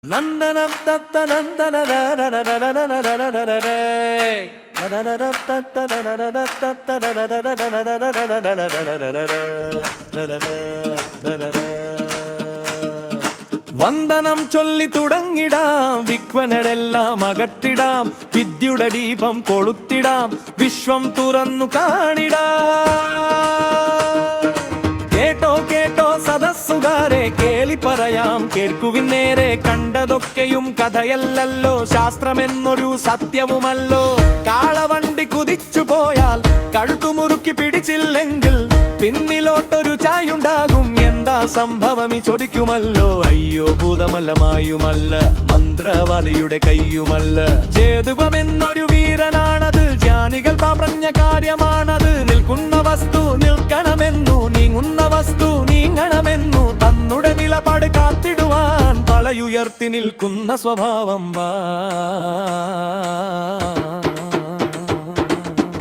നന്ദനം തത്ത നന്ദന വന്ദനം ചൊല്ലി തുടങ്ങിടാം, വിഘ്നങ്ങളെല്ലാം അകറ്റിടാം, വിദ്യയുടെ ദീപം കൊളുത്തിടാം, വിശ്വം തുറന്നു കാണിടാം. കേട്ടോ കേട്ടോ സദസ്സുകാരെ, കേളി പറയാം കേൾക്കുവിൻ നേരെ, കണ്ടതൊക്കെയും കഥയല്ലല്ലോ, ശാസ്ത്രമെന്നൊരു സത്യവുമല്ലോ. കാളവണ്ടി കുതിച്ചു പോയാൽ കഴുത്തുമുറുക്കി പിടിച്ചില്ലെങ്കിൽ പിന്നിലോട്ടൊരു ചായുണ്ടാകും, എന്താ സംഭവം ചോദിക്കുമല്ലോ. അയ്യോ ഭൂതമല്ല മായുമല്ല, മന്ത്രവാദിയുടെ കയ്യുമല്ല, ജേതുവമെന്നൊരു വീരനാണത്, ജ്ഞാനികൾ പറഞ്ഞ കാര്യമാണത്. നിൽക്കുന്ന വസ്തു നിൽക്കണമെന്നു, നീങ്ങുന്ന വസ്തു നീങ്ങണമെന്നു, തന്നുടെ നിലപാട് കാത്തിടുവാൻ തലയുയർത്തി നിൽക്കുന്ന സ്വഭാവം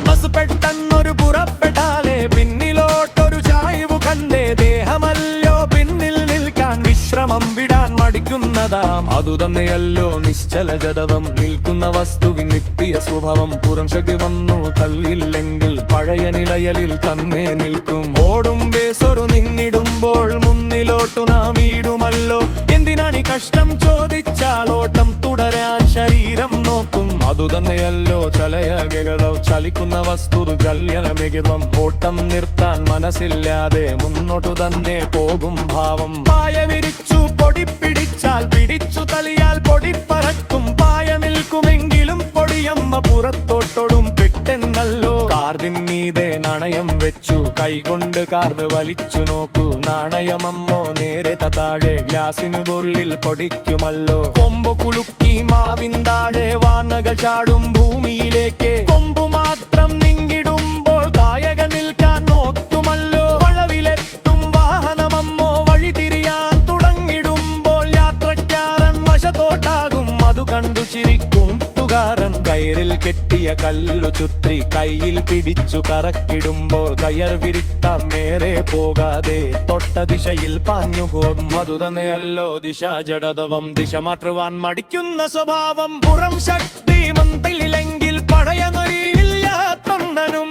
ബസ് പെട്ടെന്നൊരു പുറപ്പെട്ടാലേ പിന്നിലോട്ടൊരു ചായ്വു കണ്ടേ, ദേഹമല്ലോ പിന്നിൽ നിൽക്കാൻ വിശ്രമം വിടാൻ മടിക്കുന്നതാം. അതു തന്നെയല്ലോ നിശ്ചല ജഡവം, നിൽക്കുന്ന വസ്തുവിൻ നിത്യ സ്വഭാവം. പുറം ശക്തി വന്നു തള്ളില്ലെങ്കിൽ പഴയ നിലയലിൽ തന്നെ നിൽക്കും. ഓടും ബേസൊരു നിന്നിടുമ്പോൾ മുന്നിലോട്ടു നാം വീടുമല്ലോ. എന്തിനാണി കഷ്ടം ചോദിച്ചാൽ ഓട്ടം തുടരാൻ ശരീരം നോക്കും. അതു തന്നെയല്ലോ ചലയഗതം, ചലിക്കുന്ന വസ്തു ചല്യനമികതം. ഓട്ടം നിർത്താൻ മനസ്സില്ലാതെ മുന്നോട്ടു തന്നെ പോകും ഭാവം. പായ വിരിച്ചു പൊടി പിടിച്ചാൽ പിടിച്ചു തലിയാൽ പൊടി പറക്കും. പായ നിൽക്കുമെങ്കിലും പൊടിയമ്മ പുറത്തോട്ടൊടും പെട്ടെന്നല്ലോ. കാർഡിൻ മീതെ നാണയം വെച്ചു കൈകൊണ്ട് കാർഡ് വലിച്ചു നോക്കൂ. നാണയമമ്മോ നേരെ താഴെ ഗ്ലാസിനു പൊള്ളിൽ പൊടിക്കുമല്ലോ. കൊമ്പ് കുലുക്കി മാവിൻ താഴെ വാനകൾ ചാടും ഭൂമിയിലേക്ക്. കൊമ്പു മാത്രം നീങ്ങിടുമ്പോൾ കായക നിൽക്കാൻ നോക്കുമല്ലോ. വളവിലെത്തും വാഹനമമ്മോ വഴി തിരിയാൻ തുടങ്ങിടുമ്പോൾ യാത്രക്കാരൻ വശത്തോട്ടാകും. അത് കണ്ടു ചിരിക്കും ുകാരൻ. കയറിൽ കെട്ടിയ കല്ലു ചുറ്റി കയ്യിൽ പിടിച്ചു കറക്കിടുമ്പോൾ കയർ വിരിട്ടാൻ നേരെ പോകാതെ തൊട്ട ദിശയിൽ പാഞ്ഞുപോകും. അതു തന്നെയല്ലോ ദിശാ ജഡതവം, ദിശ മാറ്റുവാൻ മടിക്കുന്ന സ്വഭാവം. പുറം ശക്തി മന്തിലെങ്കിൽ പഴയ നൊരിയില്ലാത്തണ്ണനും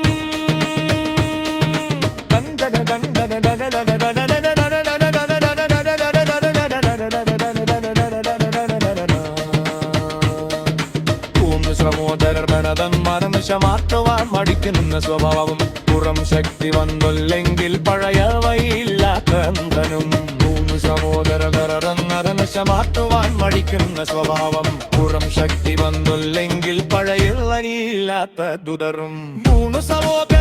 മാറ്റുവാൻ മടിക്കുന്ന സ്വഭാവം. പുറം ശക്തി വന്നില്ലെങ്കിൽ പഴയ വഴിയില്ലാത്തനും. മൂന്ന് സഹോദരനശ മാറ്റുവാൻ മടിക്കുന്ന സ്വഭാവം. പുറം ശക്തി വന്നില്ലെങ്കിൽ പഴയ വഴിയില്ലാത്ത ദുതറും. മൂന്ന് സഹോദരനശ